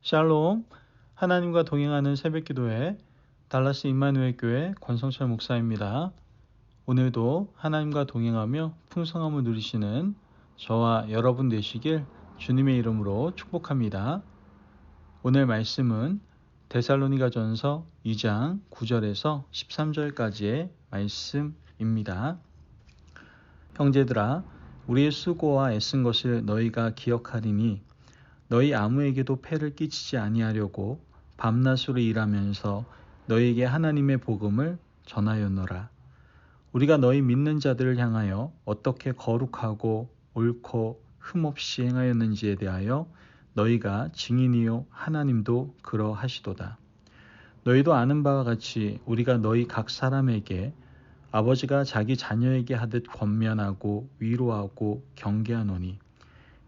샬롬, 하나님과 동행하는 새벽기도회 달라스 임마누엘 교회 권성철 목사입니다. 오늘도 하나님과 동행하며 풍성함을 누리시는 저와 여러분 되시길 주님의 이름으로 축복합니다. 오늘 말씀은 데살로니가전서 2장 9절에서 13절까지의 말씀입니다. 형제들아, 우리의 수고와 애쓴 것을 너희가 기억하리니 너희 아무에게도 폐를 끼치지 아니하려고 밤낮으로 일하면서 너희에게 하나님의 복음을 전하였노라. 우리가 너희 믿는 자들을 향하여 어떻게 거룩하고 옳고 흠없이 행하였는지에 대하여 너희가 증인이요 하나님도 그러하시도다. 너희도 아는 바와 같이 우리가 너희 각 사람에게 아버지가 자기 자녀에게 하듯 권면하고 위로하고 경계하노니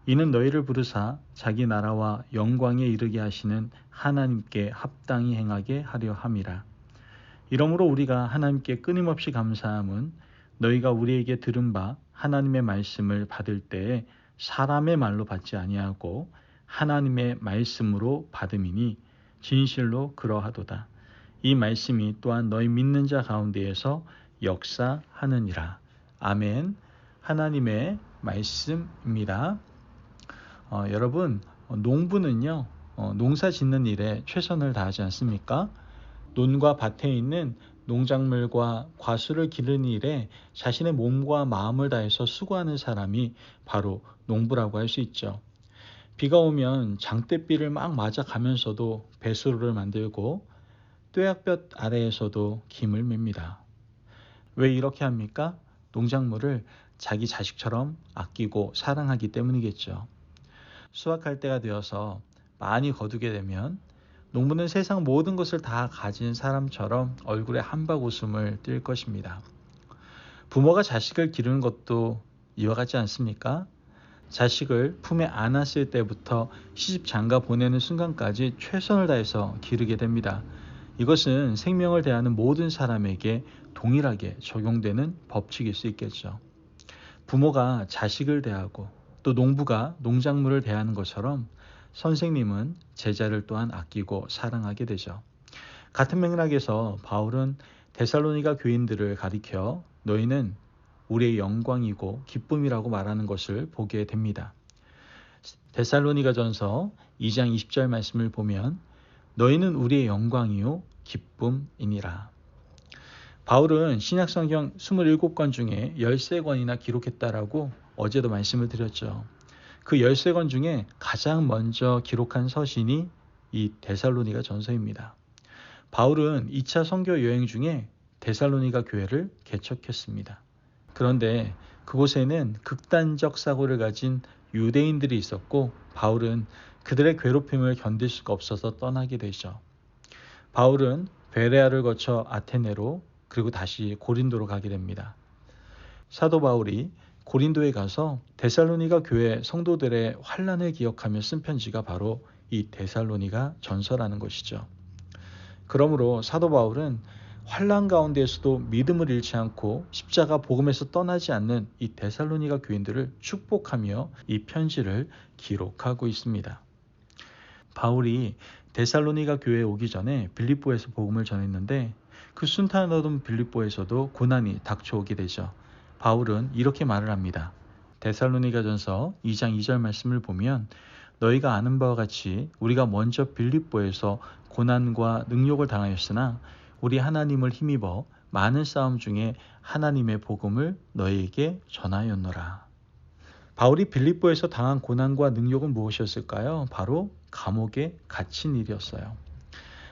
이는 너희를 부르사 자기 나라와 영광에 이르게 하시는 하나님께 합당히 행하게 하려 함이라. 이러므로 우리가 하나님께 끊임없이 감사함은 너희가 우리에게 들은 바 하나님의 말씀을 받을 때에 사람의 말로 받지 아니하고 하나님의 말씀으로 받음이니 진실로 그러하도다. 이 말씀이 또한 너희 믿는 자 가운데에서 역사하느니라. 아멘. 하나님의 말씀입니다. 여러분, 농부는요, 농사 짓는 일에 최선을 다하지 않습니까? 논과 밭에 있는 농작물과 과수를 기르는 일에 자신의 몸과 마음을 다해서 수고하는 사람이 바로 농부라고 할 수 있죠. 비가 오면 장대비를 막 맞아가면서도 배수로를 만들고 뙤약볕 아래에서도 김을 맵니다. 왜 이렇게 합니까? 농작물을 자기 자식처럼 아끼고 사랑하기 때문이겠죠. 수확할 때가 되어서 많이 거두게 되면 농부는 세상 모든 것을 다 가진 사람처럼 얼굴에 한박 웃음을 띌 것입니다. 부모가 자식을 기르는 것도 이와 같지 않습니까? 자식을 품에 안았을 때부터 시집 장가 보내는 순간까지 최선을 다해서 기르게 됩니다. 이것은 생명을 대하는 모든 사람에게 동일하게 적용되는 법칙일 수 있겠죠. 부모가 자식을 대하고 또 농부가 농작물을 대하는 것처럼 선생님은 제자를 또한 아끼고 사랑하게 되죠. 같은 맥락에서 바울은 데살로니가 교인들을 가리켜 너희는 우리의 영광이고 기쁨이라고 말하는 것을 보게 됩니다. 데살로니가전서 2장 20절 말씀을 보면 너희는 우리의 영광이요 기쁨이니라. 바울은 신약성경 27권 중에 13권이나 기록했다라고 어제도 말씀을 드렸죠. 그 13권 중에 가장 먼저 기록한 서신이 이 데살로니가 전서입니다. 바울은 2차 선교 여행 중에 데살로니가 교회를 개척했습니다. 그런데 그곳에는 극단적 사고를 가진 유대인들이 있었고 바울은 그들의 괴롭힘을 견딜 수가 없어서 떠나게 되죠. 바울은 베레아를 거쳐 아테네로 그리고 다시 고린도로 가게 됩니다. 사도 바울이 고린도에 가서 데살로니가 교회 성도들의 환난을 기억하며 쓴 편지가 바로 이 데살로니가 전서라는 것이죠. 그러므로 사도 바울은 환난 가운데에서도 믿음을 잃지 않고 십자가 복음에서 떠나지 않는 이 데살로니가 교인들을 축복하며 이 편지를 기록하고 있습니다. 바울이 데살로니가 교회에 오기 전에 빌립보에서 복음을 전했는데 그 순탄 얻은 빌립보에서도 고난이 닥쳐오게 되죠. 바울은 이렇게 말을 합니다. 데살로니가전서 2장 2절 말씀을 보면 너희가 아는 바와 같이 우리가 먼저 빌립보에서 고난과 능욕을 당하였으나 우리 하나님을 힘입어 많은 싸움 중에 하나님의 복음을 너희에게 전하였노라. 바울이 빌립보에서 당한 고난과 능욕은 무엇이었을까요? 바로 감옥에 갇힌 일이었어요.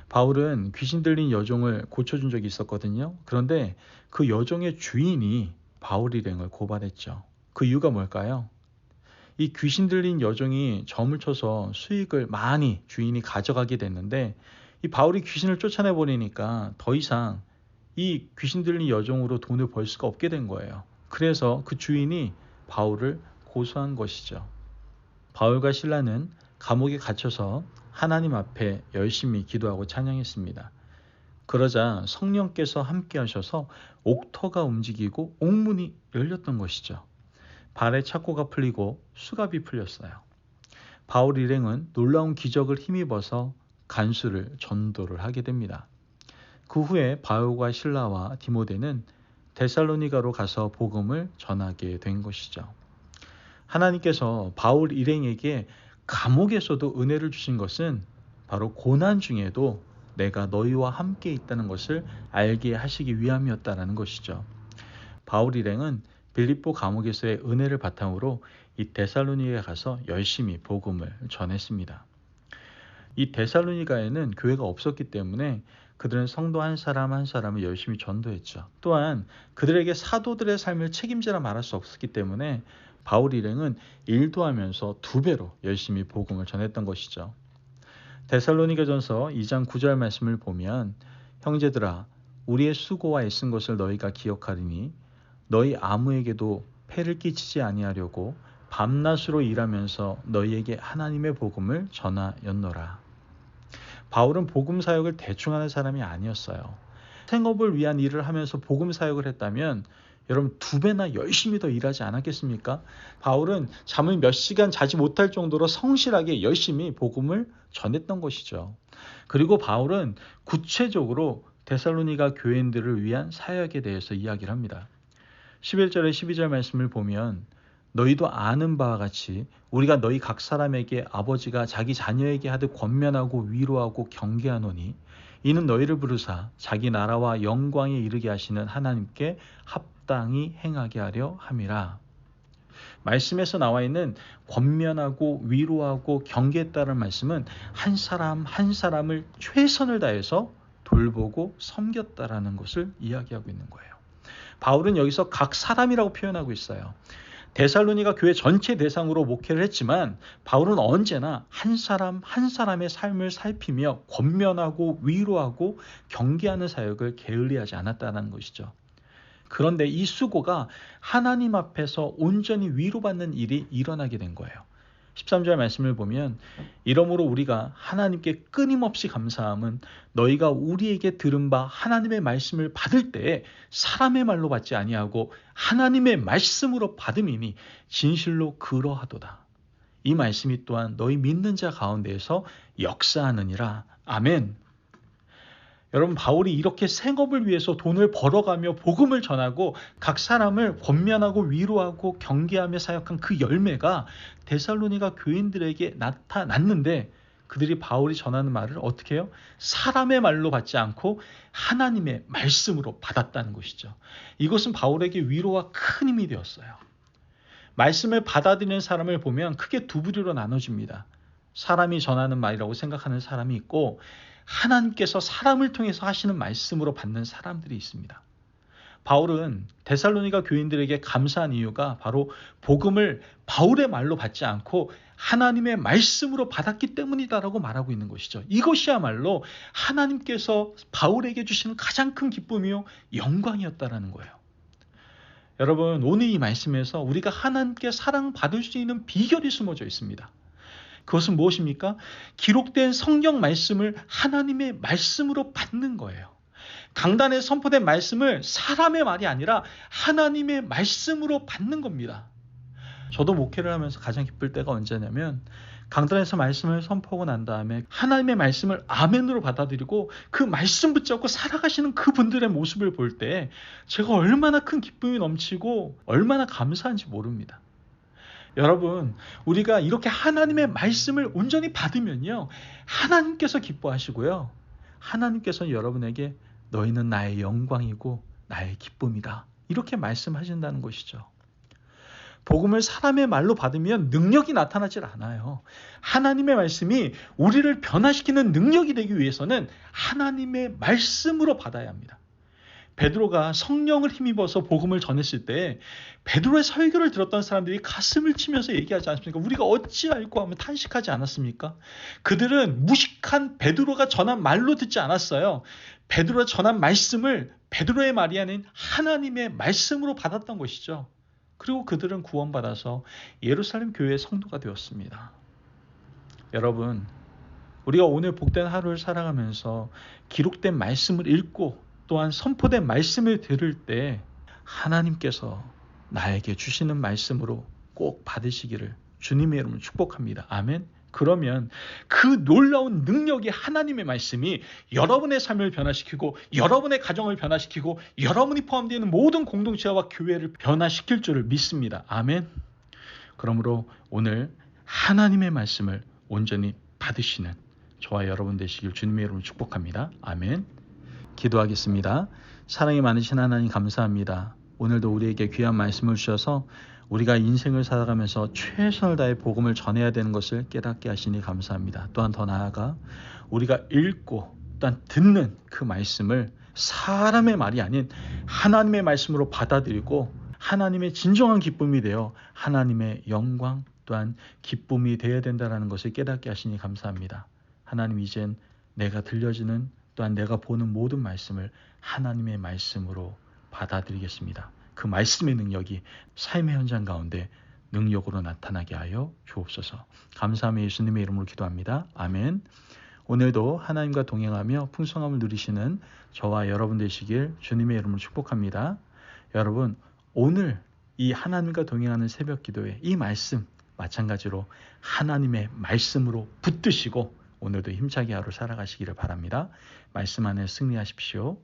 바울은 귀신 들린 여종을 고쳐준 적이 있었거든요. 그런데 그 여종의 주인이 바울 일행을 고발했죠. 그 이유가 뭘까요? 이 귀신 들린 여종이 점을 쳐서 수익을 많이 주인이 가져가게 됐는데 이 바울이 귀신을 쫓아내버리니까 더 이상 이 귀신 들린 여종으로 돈을 벌 수가 없게 된 거예요. 그래서 그 주인이 바울을 고소한 것이죠. 바울과 실라는 감옥에 갇혀서 하나님 앞에 열심히 기도하고 찬양했습니다. 그러자 성령께서 함께 하셔서 옥터가 움직이고 옥문이 열렸던 것이죠. 발에 착고가 풀리고 수갑이 풀렸어요. 바울 일행은 놀라운 기적을 힘입어서 간수를 전도를 하게 됩니다. 그 후에 바울과 실라와 디모데는 데살로니가로 가서 복음을 전하게 된 것이죠. 하나님께서 바울 일행에게 감옥에서도 은혜를 주신 것은 바로 고난 중에도 내가 너희와 함께 있다는 것을 알게 하시기 위함이었다는 것이죠. 바울 일행은 빌립보 감옥에서의 은혜를 바탕으로 이 데살로니가에 가서 열심히 복음을 전했습니다. 이 데살로니가에는 교회가 없었기 때문에 그들은 성도 한 사람 한 사람을 열심히 전도했죠. 또한 그들에게 사도들의 삶을 책임지라 말할 수 없었기 때문에 바울 일행은 일도 하면서 2배로 열심히 복음을 전했던 것이죠. 데살로니가전서 2장 9절 말씀을 보면 형제들아 우리의 수고와 애쓴 것을 너희가 기억하리니 너희 아무에게도 폐를 끼치지 아니하려고 밤낮으로 일하면서 너희에게 하나님의 복음을 전하였노라. 바울은 복음 사역을 대충 하는 사람이 아니었어요. 생업을 위한 일을 하면서 복음 사역을 했다면 여러분 2배나 열심히 더 일하지 않았겠습니까? 바울은 잠을 몇 시간 자지 못할 정도로 성실하게 열심히 복음을 전했던 것이죠. 그리고 바울은 구체적으로 데살로니가 교인들을 위한 사역에 대해서 이야기를 합니다. 11절에 12절 말씀을 보면 너희도 아는 바와 같이 우리가 너희 각 사람에게 아버지가 자기 자녀에게 하듯 권면하고 위로하고 경계하노니 이는 너희를 부르사 자기 나라와 영광에 이르게 하시는 하나님께 합당히 행하게 하려 함이라. 말씀에서 나와 있는 권면하고 위로하고 경계했다는 말씀은 한 사람 한 사람을 최선을 다해서 돌보고 섬겼다라는 것을 이야기하고 있는 거예요. 바울은 여기서 각 사람이라고 표현하고 있어요. 데살로니가 교회 전체 대상으로 목회를 했지만 바울은 언제나 한 사람 한 사람의 삶을 살피며 권면하고 위로하고 경계하는 사역을 게을리하지 않았다는 것이죠. 그런데 이 수고가 하나님 앞에서 온전히 위로받는 일이 일어나게 된 거예요. 13절 말씀을 보면 이러므로 우리가 하나님께 끊임없이 감사함은 너희가 우리에게 들은 바 하나님의 말씀을 받을 때에 사람의 말로 받지 아니하고 하나님의 말씀으로 받음이니 진실로 그러하도다. 이 말씀이 또한 너희 믿는 자 가운데에서 역사하느니라. 아멘. 여러분 바울이 이렇게 생업을 위해서 돈을 벌어가며 복음을 전하고 각 사람을 권면하고 위로하고 경계하며 사역한 그 열매가 데살로니가 교인들에게 나타났는데 그들이 바울이 전하는 말을 어떻게 해요? 사람의 말로 받지 않고 하나님의 말씀으로 받았다는 것이죠. 이것은 바울에게 위로와 큰 힘이 되었어요. 말씀을 받아들이는 사람을 보면 크게 2부류로 나눠집니다. 사람이 전하는 말이라고 생각하는 사람이 있고 하나님께서 사람을 통해서 하시는 말씀으로 받는 사람들이 있습니다. 바울은 데살로니가 교인들에게 감사한 이유가 바로 복음을 바울의 말로 받지 않고 하나님의 말씀으로 받았기 때문이다라고 말하고 있는 것이죠. 이것이야말로 하나님께서 바울에게 주시는 가장 큰 기쁨이요 영광이었다라는 거예요. 여러분 오늘 이 말씀에서 우리가 하나님께 사랑받을 수 있는 비결이 숨어져 있습니다. 그것은 무엇입니까? 기록된 성경 말씀을 하나님의 말씀으로 받는 거예요. 강단에 선포된 말씀을 사람의 말이 아니라 하나님의 말씀으로 받는 겁니다. 저도 목회를 하면서 가장 기쁠 때가 언제냐면 강단에서 말씀을 선포하고 난 다음에 하나님의 말씀을 아멘으로 받아들이고 그 말씀 붙잡고 살아가시는 그분들의 모습을 볼 때 제가 얼마나 큰 기쁨이 넘치고 얼마나 감사한지 모릅니다. 여러분 우리가 이렇게 하나님의 말씀을 온전히 받으면요 하나님께서 기뻐하시고요 하나님께서는 여러분에게 너희는 나의 영광이고 나의 기쁨이다 이렇게 말씀하신다는 것이죠. 복음을 사람의 말로 받으면 능력이 나타나질 않아요. 하나님의 말씀이 우리를 변화시키는 능력이 되기 위해서는 하나님의 말씀으로 받아야 합니다. 베드로가 성령을 힘입어서 복음을 전했을 때 베드로의 설교를 들었던 사람들이 가슴을 치면서 얘기하지 않습니까? 우리가 어찌 알고 하면 탄식하지 않았습니까? 그들은 무식한 베드로가 전한 말로 듣지 않았어요. 베드로가 전한 말씀을 베드로의 말이 아닌 하나님의 말씀으로 받았던 것이죠. 그리고 그들은 구원받아서 예루살렘 교회의 성도가 되었습니다. 여러분 우리가 오늘 복된 하루를 살아가면서 기록된 말씀을 읽고 또한 선포된 말씀을 들을 때 하나님께서 나에게 주시는 말씀으로 꼭 받으시기를 주님의 이름으로 축복합니다. 아멘. 그러면 그 놀라운 능력이 하나님의 말씀이 여러분의 삶을 변화시키고 여러분의 가정을 변화시키고 여러분이 포함되어 있는 모든 공동체와 교회를 변화시킬 줄을 믿습니다. 아멘. 그러므로 오늘 하나님의 말씀을 온전히 받으시는 저와 여러분 되시길 주님의 이름으로 축복합니다. 아멘. 기도하겠습니다. 사랑이 많으신 하나님 감사합니다. 오늘도 우리에게 귀한 말씀을 주셔서 우리가 인생을 살아가면서 최선을 다해 복음을 전해야 되는 것을 깨닫게 하시니 감사합니다. 또한 더 나아가 우리가 읽고 또한 듣는 그 말씀을 사람의 말이 아닌 하나님의 말씀으로 받아들이고 하나님의 진정한 기쁨이 되어 하나님의 영광 또한 기쁨이 되어야 된다는 것을 깨닫게 하시니 감사합니다. 하나님, 이젠 내가 들려지는 또한 내가 보는 모든 말씀을 하나님의 말씀으로 받아들이겠습니다. 그 말씀의 능력이 삶의 현장 가운데 능력으로 나타나게 하여 주옵소서. 감사하며 예수님의 이름으로 기도합니다. 아멘. 오늘도 하나님과 동행하며 풍성함을 누리시는 저와 여러분 되시길 주님의 이름으로 축복합니다. 여러분, 오늘 이 하나님과 동행하는 새벽 기도에 이 말씀 마찬가지로 하나님의 말씀으로 붙드시고 오늘도 힘차게 하루 살아가시기를 바랍니다. 말씀 안에 승리하십시오.